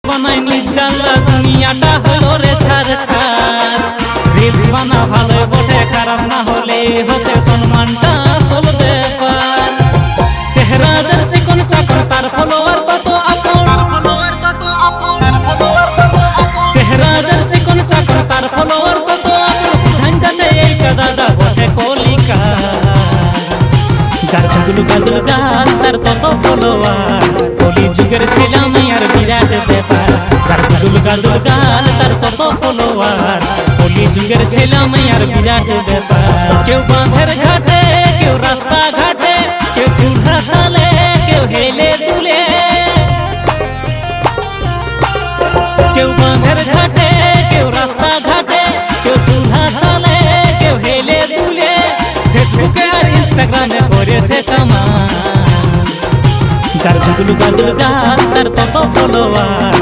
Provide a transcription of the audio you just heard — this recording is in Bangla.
বানাই নিজালা দুনিয়াটা হলো রে ছারখার রিলস বানা ভালো বটে খারাপ না হলে হচ্ছে সম্মানটা আসল ব্যাপার চেহারা যার চিকন চাকর তার ফলোয়ার কত আপন চেহারা যার চিকন চাকর তার ফলোয়ার কত আপন বুঝান যাচ্ছে এইটা দাদা বটে কলিকা যার চুদুল গাদুল গাল তার তত ফলোয়ার কলি যুগের ছিলাম আর বিরাট ব্যাপার যার চুদুল গাদুল গাল তার তত ফলোয়ার কলি যুগের ছিলাম আর বিরাট ব্যাপার কেউ বাঁধের ঘাটে কেউ রাস্তা ঘাটে কেউ চুলহা সালে কেউ হেলে দুলে কেউ বাঁধের ঘাটে কেউ রাস্তা ঘাটে কেউ চুলহা সালে কেউ হেলে দুলে ফেসবুকে আর ইনস্টাগ্রামে করেছে কামান যার চুদুল গাদুল গাল তার তত ফলোয়ার